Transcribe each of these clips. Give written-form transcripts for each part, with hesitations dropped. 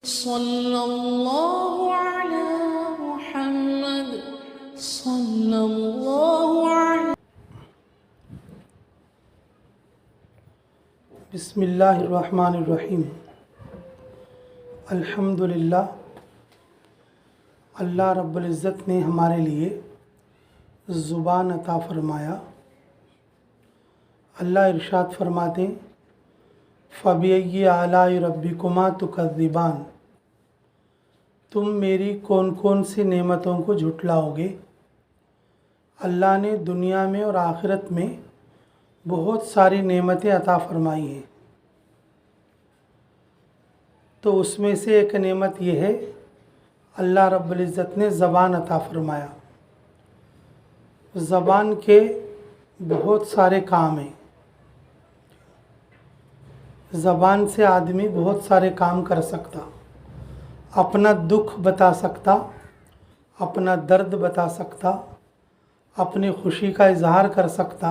صلى الله على محمد صلى الله عليه بسم اللہ الرحمن الرحیم الحمدللہ۔ اللہ رب العزت نے ہمارے لیے زبان عطا فرمایا۔ اللہ ارشاد فرماتے فَبِأَيِّ آلَاءِ رَبِّكُمَا تُكَذِّبَانِ، تم میری کون کون سی نعمتوں کو جھٹلاؤ گے۔ اللہ نے دنیا میں اور آخرت میں بہت ساری نعمتیں عطا فرمائی ہیں، تو اس میں سے ایک نعمت یہ ہے اللہ رب العزت نے زبان عطا فرمایا۔ زبان کے بہت سارے کام ہیں، زبان سے آدمی بہت سارے کام کر سکتا، اپنا دکھ بتا سکتا، اپنا درد بتا سکتا، اپنی خوشی کا اظہار کر سکتا،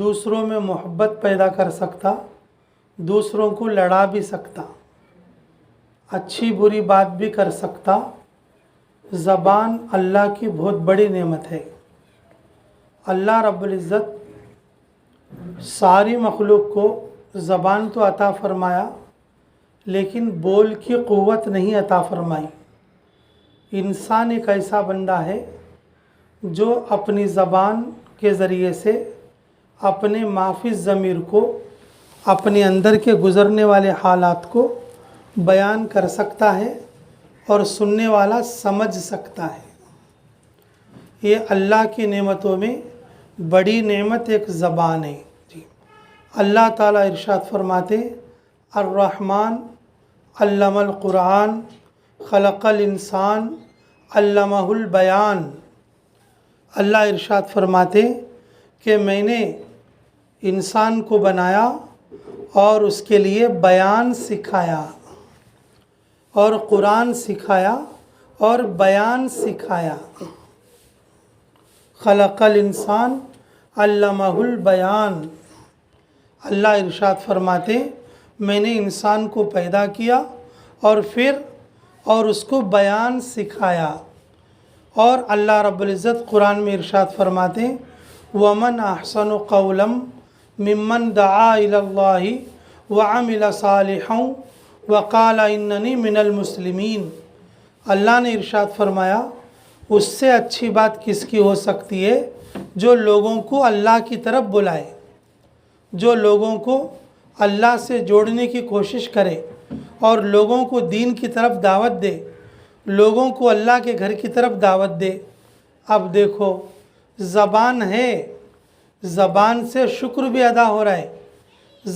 دوسروں میں محبت پیدا کر سکتا، دوسروں کو لڑا بھی سکتا، اچھی بری بات بھی کر سکتا۔ زبان اللہ کی بہت بڑی نعمت ہے۔ اللہ رب العزت ساری مخلوق کو زبان تو عطا فرمایا، لیکن بول کی قوت نہیں عطا فرمائی۔ انسان ایک ایسا بندہ ہے جو اپنی زبان کے ذریعے سے اپنے مافی ضمیر کو، اپنے اندر کے گزرنے والے حالات کو بیان کر سکتا ہے اور سننے والا سمجھ سکتا ہے۔ یہ اللہ کی نعمتوں میں بڑی نعمت ایک زبان ہے۔ اللہ تعالیٰ ارشاد فرماتے الرحمن علم القرآن خلق الانسان علمہ البیان۔ اللہ ارشاد فرماتے کہ میں نے انسان کو بنایا اور اس کے لیے بیان سکھایا، اور قرآن سکھایا اور بیان سکھایا۔ خلق الانسان علمہ البیان۔ اللہ ارشاد فرماتے میں نے انسان کو پیدا کیا اور اس کو بیان سکھایا۔ اور اللہ رب العزت قرآن میں ارشاد فرماتے وَمَنْ أَحْسَنُ قَوْلًا مِّمَّنْ دَعَا إِلَى اللَّهِ وَعَمِلَ صَالِحًا وَقَالَ إِنَّنِي مِنَ الْمُسْلِمِينَ۔ اللہ نے ارشاد فرمایا اس سے اچھی بات کس کی ہو سکتی ہے جو لوگوں کو اللہ کی طرف بلائے، جو لوگوں کو اللہ سے جوڑنے کی کوشش کرے اور لوگوں کو دین کی طرف دعوت دے، لوگوں کو اللہ کے گھر کی طرف دعوت دے۔ اب دیکھو زبان ہے، زبان سے شکر بھی ادا ہو رہا ہے،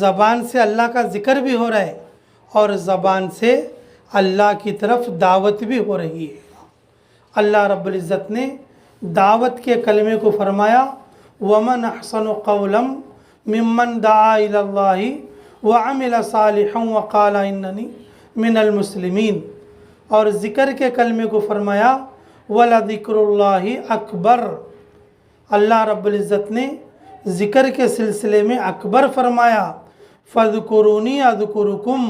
زبان سے اللہ کا ذکر بھی ہو رہا ہے، اور زبان سے اللہ کی طرف دعوت بھی ہو رہی ہے۔ اللہ رب العزت نے دعوت کے کلمے کو فرمایا وَمَنْ أَحْسَنُ قَوْلًا مِّمَّنْ دَعَا إِلَى اللَّهِ وَعَمِلَ صَالِحًا وَقَالَ إِنَّنِي مِنَ الْمُسْلِمِينَ۔ اور ذکر کے کلمے کو فرمایا وَلَذِكْرُ اللَّهِ أَكْبَرُ۔ اللہ رب العزت نے ذکر کے سلسلے میں اکبر فرمایا فَاذْكُرُونِي أَذْكُرُكُمْ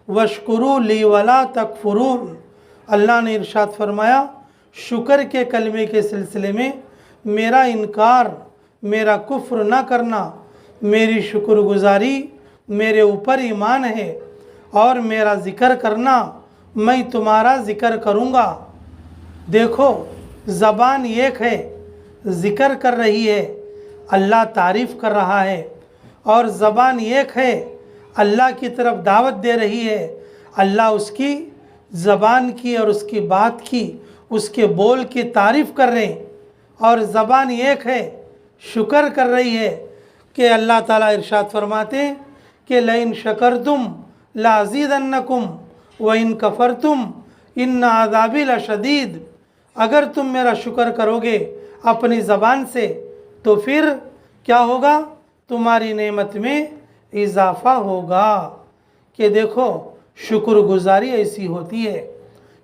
وَاشْكُرُوا لِي وَلَا تَكْفُرُونَ۔ اللہ نے ارشاد فرمایا شکر کے کلمے کے سلسلے میں میرا انکار، میرا کفر نہ کرنا، میری شکر گزاری میرے اوپر ایمان ہے، اور میرا ذکر کرنا، میں تمہارا ذکر کروں گا۔ دیکھو زبان ایک ہے، ذکر کر رہی ہے، اللہ تعریف کر رہا ہے، اور زبان ایک ہے، اللہ کی طرف دعوت دے رہی ہے۔ اللہ اس کی زبان کی اور اس کی بات کی، اس کے بول کی تعریف کر رہے ہیں، اور زبان ایک ہے، شکر کر رہی ہے کہ اللہ تعالیٰ ارشاد فرماتے ہیں کہ لَإِن شَكَرْتُمْ لَأَزِيدَنَّكُمْ وَإِن كَفَرْتُمْ إِنَّ عَذَابِي لَشَدِيدٌ۔ اگر تم میرا شکر کرو گے اپنی زبان سے تو پھر کیا ہوگا؟ تمہاری نعمت میں اضافہ ہوگا۔ کہ دیکھو شکر گزاری ایسی ہوتی ہے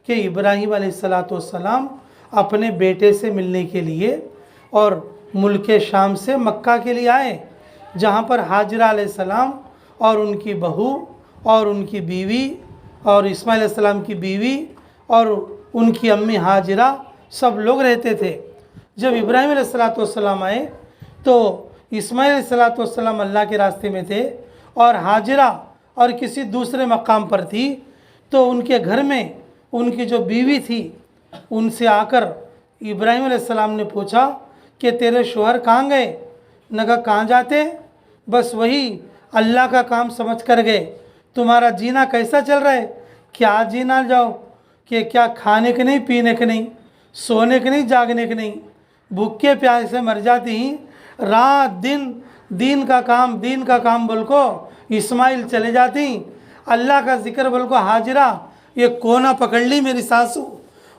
کہ ابراہیم علیہ السلام اپنے بیٹے سے ملنے کے لیے اور ملک شام سے مکہ کے لیے آئے، جہاں پر حاجرہ علیہ السلام اور ان کی بہو اور ان کی بیوی اور اسماعیل علیہ السلام کی بیوی اور ان کی امی حاجرہ سب لوگ رہتے تھے۔ جب ابراہیم علیہ السلام آئے تو اسماعیل علیہ السلام اللہ کے راستے میں تھے اور حاجرہ اور کسی دوسرے مقام پر تھی، تو ان کے گھر میں ان کی جو بیوی تھی ان سے آ کر ابراہیم علیہ السلام نے پوچھا کہ تیرے شوہر کہاں گئے؟ نے کہا کہاں جاتے، بس وہی اللہ کا کام سمجھ کر گئے۔ تمہارا جینا کیسا چل رہا ہے؟ کیا جینا جاؤ کہ کیا کھانے کے نہیں، پینے کے نہیں، سونے کے نہیں، جاگنے کے نہیں، بھوکے پیاسے سے مر جاتی ہیں، رات دن دین کا کام بول کو اسماعیل چلے جاتی ہیں، اللہ کا ذکر بول کو حاجرہ یہ کونا پکڑ لی میری ساسو،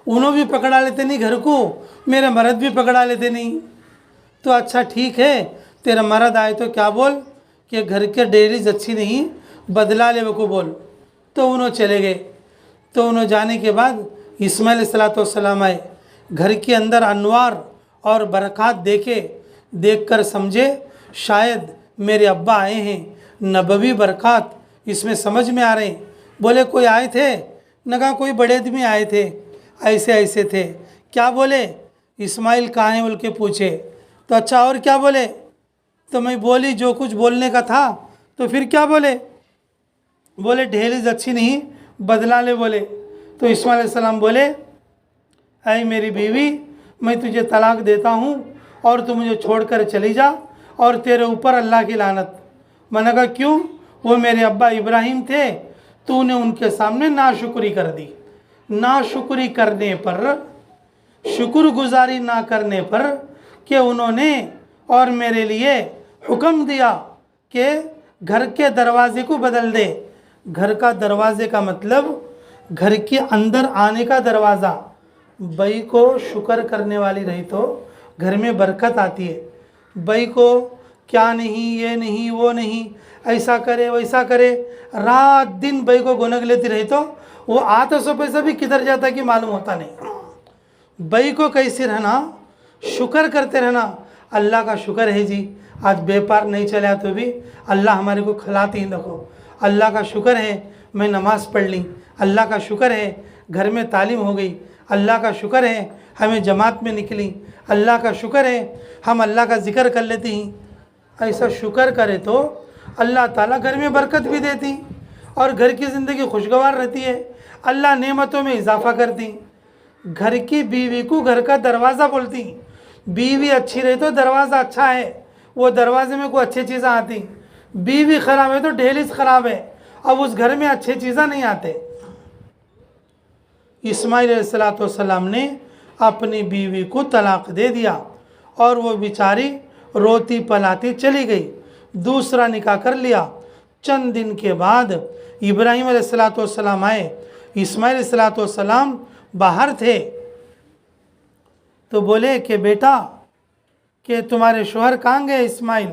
انہوں بھی پکڑا لیتے نہیں گھر کو، میرے مرد بھی پکڑا لیتے نہیں۔ تو اچھا ٹھیک ہے، تیرا مرد آئے تو کیا بول کہ گھر کے ڈیریز اچھی نہیں، بدلا لے وہ کو بول۔ تو انہوں چلے گئے۔ تو انہوں جانے کے بعد اسماعیل علیہ السلام آئے، گھر کے اندر انوار اور برکات دیکھ کر سمجھے شاید میرے ابا آئے ہیں، نبوی برکات اس میں سمجھ میں آ رہے ہیں۔ بولے کوئی آئے تھے؟ نے کہا کوئی بڑے آدمی آئے تھے، ایسے تھے۔ کیا بولے؟ اسماعیل کہاں ہیں بول کے پوچھے۔ تو اچھا اور کیا بولے؟ تو میں بولی جو کچھ بولنے کا تھا۔ تو پھر کیا بولے؟ بولے ڈھیلیز اچھی نہیں، بدلا لے بولے۔ تو اسماعیل علیہ السلام بولے اے میری بیوی، میں تجھے طلاق دیتا ہوں اور تو مجھے چھوڑ کر چلی جا، اور تیرے اوپر اللہ کی لعنت۔ میں نے کہا کیوں؟ وہ میرے ابا ابراہیم تھے، تو نے ان کے سامنے ناشکری کر دی، ناشکری کرنے پر، شکر گزاری نہ کرنے پر کہ انہوں نے اور میرے لیے حکم دیا کہ گھر کے دروازے کو بدل دے۔ گھر کا دروازے کا مطلب گھر کے اندر آنے کا دروازہ۔ بھائی کو شکر کرنے والی رہی تو گھر میں برکت آتی ہے۔ بھائی کو کیا نہیں، یہ نہیں، وہ نہیں، ایسا کرے ویسا کرے، رات دن بھائی کو گنگ لیتی رہی تو وہ آتا سو پیسہ بھی کدھر جاتا کہ معلوم ہوتا نہیں۔ بھائی کو کیسے رہنا؟ شکر کرتے رہنا۔ اللہ کا شکر ہے جی، آج بیپار نہیں چلا تو بھی اللہ ہمارے کو کھلاتی ہیں، دیکھو اللہ کا شکر ہے میں نماز پڑھ لی، اللہ کا شکر ہے گھر میں تعلیم ہو گئی، اللہ کا شکر ہے ہمیں جماعت میں نکلی، اللہ کا شکر ہے ہم اللہ کا ذکر کر لیتے ہیں۔ ایسا شکر کرے تو اللہ تعالیٰ گھر میں برکت بھی دیتی اور گھر کی زندگی خوشگوار رہتی ہے، اللہ نعمتوں میں اضافہ کرتی۔ گھر کی بیوی کو گھر کا دروازہ بولتی۔ بیوی اچھی رہے تو دروازہ اچھا ہے، وہ دروازے میں کوئی اچھی چیزیں آتی۔ بیوی خراب ہے تو ڈھیلیز خراب ہے، اب اس گھر میں اچھی چیزیں نہیں آتے۔ اسماعیل علیہ السلام نے اپنی بیوی کو طلاق دے دیا اور وہ بیچاری روتی پلاتی چلی گئی، دوسرا نکاح کر لیا۔ چند دن کے بعد ابراہیم علیہ السلام آئے، اسماعیل علیہ السلام باہر تھے، تو بولے کہ بیٹا کہ تمہارے شوہر کہاں گئے اسماعیل؟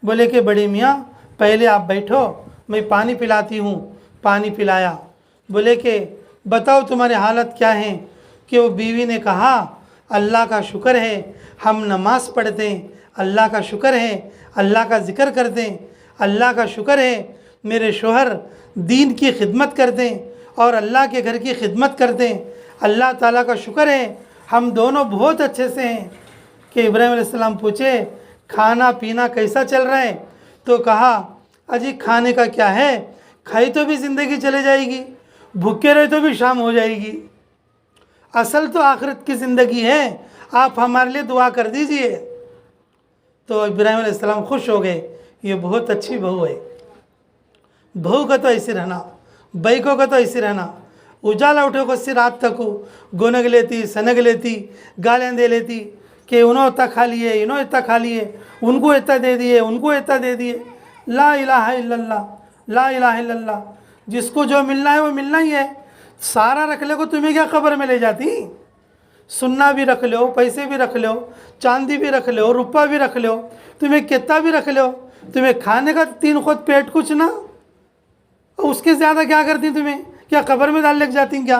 بولے کہ بڑے میاں پہلے آپ بیٹھو، میں پانی پلاتی ہوں۔ پانی پلایا۔ بولے کہ بتاؤ تمہاری حالت کیا ہے؟ کہ وہ بیوی نے کہا اللہ کا شکر ہے ہم نماز پڑھتے ہیں، اللہ کا شکر ہے اللہ کا ذکر کرتے ہیں، اللہ کا شکر ہے میرے شوہر دین کی خدمت کرتے ہیں اور اللہ کے گھر کی خدمت کرتے ہیں، اللہ تعالیٰ کا شکر ہے ہم دونوں بہت اچھے سے ہیں۔ کہ ابراہیم علیہ السلام پوچھے کھانا پینا کیسا چل رہا ہے؟ تو کہا اجی کھانے کا کیا ہے، کھائی تو بھی زندگی چلے جائے گی، بھوکے رہے تو بھی شام ہو جائے گی، اصل تو آخرت کی زندگی ہے، آپ ہمارے لیے دعا کر دیجئے۔ تو ابراہیم علیہ السلام خوش ہو گئے، یہ بہت اچھی بہو ہے۔ بہو کا تو ایسے رہنا، بائکوں کا تو ایسے رہنا، اجالا اٹھے کو سی رات تک گنگ لیتی، سنگ لیتی، گالیاں دے لیتی کہ انہوں اتنا کھا لیے، انہوں اتنا کھا لیے، ان کو اتنا دے دیے، ان کو اتنا دے دیے۔ لا الہ الا اللہ، لا الہ الا اللہ، جس کو جو ملنا ہے وہ ملنا ہی ہے۔ سارا رکھ لے کو تمہیں کیا قبر میں لے جاتی؟ سننا بھی رکھ لو، پیسے بھی رکھ لو، چاندی بھی رکھ لو، روپہ بھی رکھ لو، تمہیں کتا بھی رکھ لو، تمہیں کھانے کا 3 خود پیٹ کچھ نہ، اس کے زیادہ کیا کرتی تمہیں؟ کیا قبر میں ڈال لگ جاتی کیا؟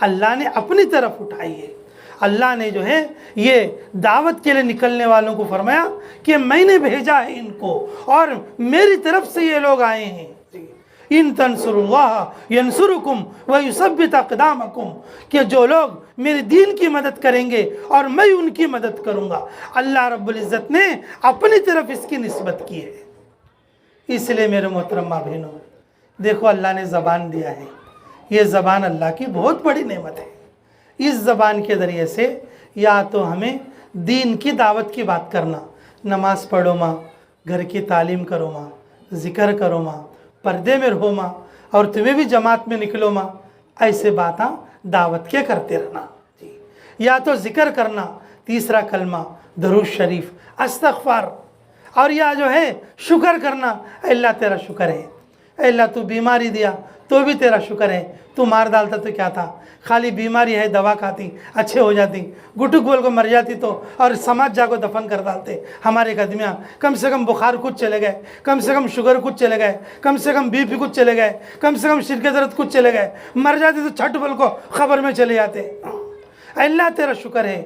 اللہ نے اپنی طرف اٹھائی ہے۔ اللہ نے جو ہے یہ دعوت کے لیے نکلنے والوں کو فرمایا کہ میں نے بھیجا ہے ان کو، اور میری طرف سے یہ لوگ آئے ہیں۔ ان تنصروا اللہ ینصرکم ویثبت اقدامکم، کہ جو لوگ میرے دین کی مدد کریں گے اور میں ان کی مدد کروں گا۔ اللہ رب العزت نے اپنی طرف اس کی نسبت کی ہے۔ اس لیے میرے محترم ماں بہنوں، دیکھو اللہ نے زبان دیا ہے، یہ زبان اللہ کی بہت بڑی نعمت ہے۔ اس زبان کے ذریعے سے یا تو ہمیں دین کی دعوت کی بات کرنا، نماز پڑھو ماں، گھر کی تعلیم کرو ماں، ذکر کرو ماں، پردے میں رہو ماں، اور تمہیں بھی جماعت میں نکلو ماں، ایسے باتاں دعوت کے کرتے رہنا جی۔ یا تو ذکر کرنا، تیسرا کلمہ درود شریف، استغفار، اور یا جو ہے شکر کرنا، اے اللہ تیرا شکر ہے، اے اللہ تو بیماری دیا تو بھی تیرا شکر ہے، تو مار ڈالتا تو کیا تھا، خالی بیماری ہے دوا کھاتی اچھے ہو جاتی، گٹک بول کو مر جاتی تو اور سماج جا کو دفن کر ڈالتے ہمارے قدمیاں۔ کم سے کم بخار کچھ چلے گئے، کم سے کم شوگر کچھ چلے گئے، کم سے کم بی پی کچھ چلے گئے، کم سے کم سر کے درد کچھ چلے گئے، مر جاتے تو چھٹ بول کو خبر میں چلے جاتے۔ اے اللہ تیرا شکر ہے،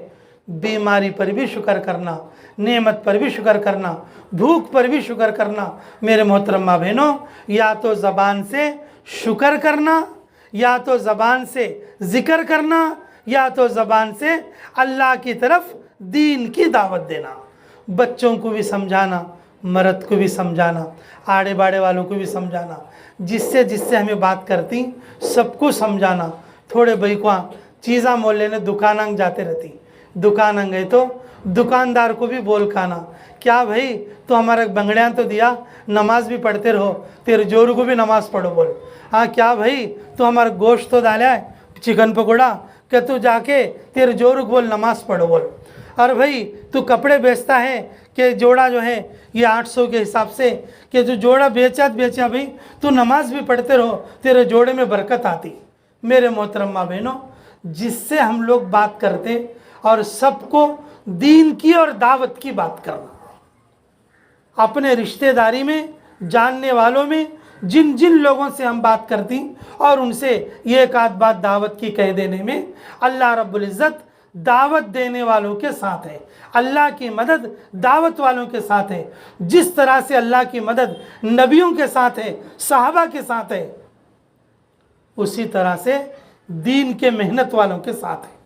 بیماری پر بھی شکر کرنا، نعمت پر بھی شکر کرنا، بھوک پر بھی شکر کرنا۔ میرے محترم ماں بہنوں، یا تو زبان سے شکر کرنا، یا تو زبان سے ذکر کرنا، یا تو زبان سے اللہ کی طرف دین کی دعوت دینا، بچوں کو بھی سمجھانا، مرد کو بھی سمجھانا، آڑے باڑے والوں کو بھی سمجھانا، جس سے ہمیں بات کرتی سب کو سمجھانا۔ تھوڑے بھائی کو چیزاں مول لینے دکاناں جاتے رہتی، دکاناں گئے تو دکاندار کو بھی بول کھانا، کیا بھائی تو ہمارا بنگڑیاں تو دیا، نماز بھی پڑھتے رہو، تیرے جورو کو بھی نماز پڑھو بول۔ ہاں کیا بھائی تو ہمارا گوشت تو ڈالا ہے، چکن پکوڑا، کہ تو جا کے تیرے جورو کو بول نماز پڑھو بول۔ اور بھائی تو کپڑے بیچتا ہے کہ جوڑا جو ہے یہ 800 کے حساب سے، کہ جو جوڑا بیچا بھائی تو نماز بھی پڑھتے رہو، تیرے جوڑے میں برکت آتی۔ میرے محترم ماں بہنوں، جس سے ہم لوگ بات کرتے اور سب کو دین کی اور دعوت کی بات کرنا، اپنے رشتہ داری میں، جاننے والوں میں جن جن لوگوں سے ہم بات کرتی اور ان سے یہ ایک آدھ بات دعوت کی کہہ دینے میں، اللہ رب العزت دعوت دینے والوں کے ساتھ ہے، اللہ کی مدد دعوت والوں کے ساتھ ہے۔ جس طرح سے اللہ کی مدد نبیوں کے ساتھ ہے، صحابہ کے ساتھ ہے، اسی طرح سے دین کے محنت والوں کے ساتھ ہے۔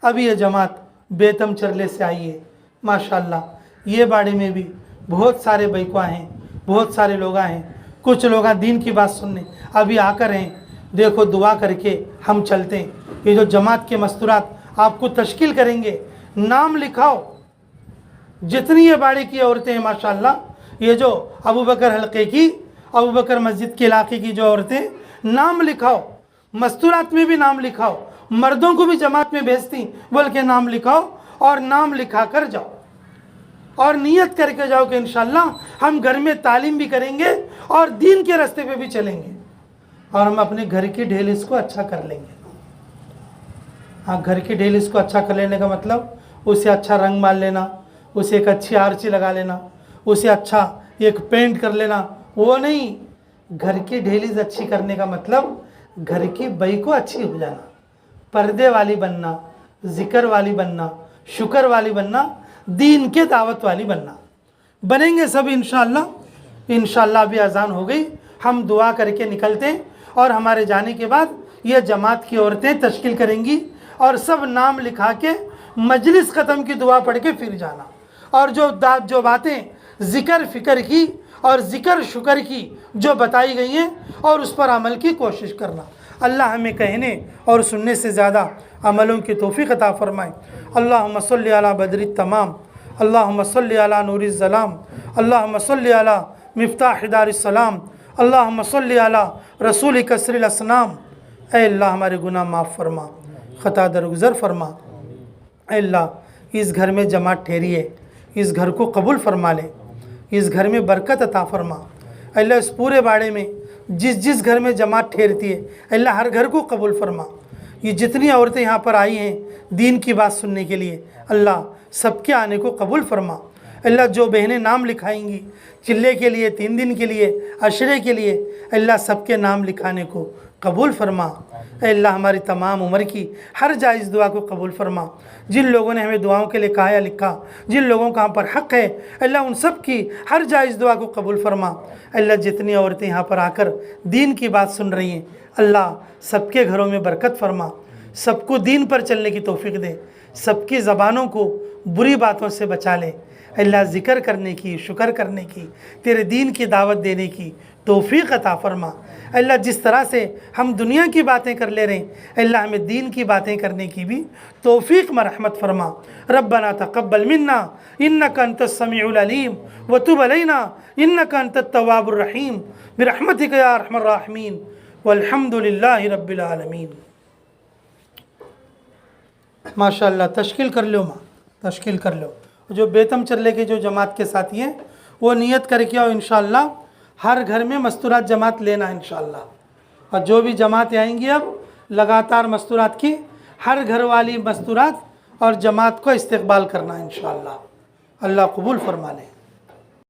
ابھی یہ جماعت بیتم چرلے سے آئی ہے، ماشاءاللہ یہ باڑے میں بھی بہت سارے بھائیکوا ہیں، بہت سارے لوگ ہیں، کچھ لوگ دین کی بات سننے ابھی آ کر ہیں۔ دیکھو دعا کر کے ہم چلتے ہیں، یہ جو جماعت کے مستورات آپ کو تشکیل کریں گے، نام لکھاؤ، جتنی یہ باڑے کی عورتیں ہیں ماشاءاللہ، یہ جو ابو بکر حلقے کی، ابو بکر مسجد کے علاقے کی جو عورتیں، نام لکھاؤ، مستورات میں بھی نام لکھاؤ، مردوں کو بھی جماعت میں بھیجتی بول کے نام لکھاؤ، اور نام لکھا کر جاؤ اور نیت کر کے جاؤ کہ انشاءاللہ ہم گھر میں تعلیم بھی کریں گے اور دین کے راستے پہ بھی چلیں گے، اور ہم اپنے گھر کی ڈھیلس کو اچھا کر لیں گے۔ ہاں، گھر کی ڈھیلس کو اچھا کر لینے کا مطلب اسے اچھا رنگ مال لینا، اسے ایک اچھی آرچی لگا لینا، اسے اچھا ایک پینٹ کر لینا، وہ نہیں۔ گھر کی ڈھیلیز اچھی کرنے کا مطلب گھر کی بئی کو اچھی ہو جانا، پردے والی بننا، ذکر والی بننا، شکر والی بننا، دین کے دعوت والی بننا۔ بنیں گے سب انشاءاللہ۔ انشاءاللہ ابھی اذان ہو گئی، ہم دعا کر کے نکلتے ہیں، اور ہمارے جانے کے بعد یہ جماعت کی عورتیں تشکیل کریں گی، اور سب نام لکھا کے مجلس ختم کی دعا پڑھ کے پھر جانا، اور جو باتیں ذکر فکر کی اور ذکر شکر کی جو بتائی گئی ہیں، اور اس پر عمل کی کوشش کرنا۔ اللہ ہمیں کہنے اور سننے سے زیادہ عملوں کی توفیق عطا فرمائے۔ اللہم صلی علی بدر التمام، اللہم صلی علی نور الظلام، اللہم صلی علی مفتاح دار السلام، اللہم صلی علی رسول کسر الاسنام۔ اے اللہ ہمارے گناہ معاف فرما، خطا درگزر فرما۔ اے اللہ اس گھر میں جماعت ٹھہری ہے، اس گھر کو قبول فرما لے، اس گھر میں برکت عطا فرما۔ اے اللہ اس پورے باڑے میں جس گھر میں جماعت ٹھہرتی ہے، اے اللہ ہر گھر کو قبول فرما۔ یہ جتنی عورتیں یہاں پر آئی ہیں دین کی بات سننے کے لیے، اللہ سب کے آنے کو قبول فرما۔ اللہ جو بہنیں نام لکھائیں گی چلے کے لیے، 3 دن کے لیے، عشرے کے لیے، اللہ سب کے نام لکھانے کو قبول فرما۔ اے اللہ ہماری تمام عمر کی ہر جائز دعا کو قبول فرما۔ جن لوگوں نے ہمیں دعاؤں کے لیے کہا یا لکھا، جن لوگوں کا ہم پر حق ہے، اللہ ان سب کی ہر جائز دعا کو قبول فرما۔ اللہ جتنی عورتیں یہاں پر آ کر دین کی بات سن رہی ہیں، اللہ سب کے گھروں میں برکت فرما، سب کو دین پر چلنے کی توفیق دے، سب کی زبانوں کو بری باتوں سے بچا لے۔ اللہ ذکر کرنے کی، شکر کرنے کی، تیرے دین کی دعوت دینے کی توفیق عطا فرما۔ اللہ جس طرح سے ہم دنیا کی باتیں کر لے رہے ہیں، اللہ ہمیں دین کی باتیں کرنے کی بھی توفیق مرحمت فرما۔ ربنا تقبل منا انک انت السمیع العلیم وتب علینا انک انت التواب الرحیم برحمتک یا ارحم الراحمین والحمد للہ رب العالمین۔ ماشاءاللہ تشکیل کر لو ماں، تشکیل کر لو۔ جو بیتم چرلے کے جو جماعت کے ساتھی ہیں وہ نیت کر کے آؤ، انشاءاللہ ہر گھر میں مستورات جماعت لینا انشاءاللہ۔ اور جو بھی جماعتیں آئیں گی اب لگاتار مستورات کی، ہر گھر والی مستورات اور جماعت کو استقبال کرنا انشاءاللہ۔ اللہ قبول فرما لے۔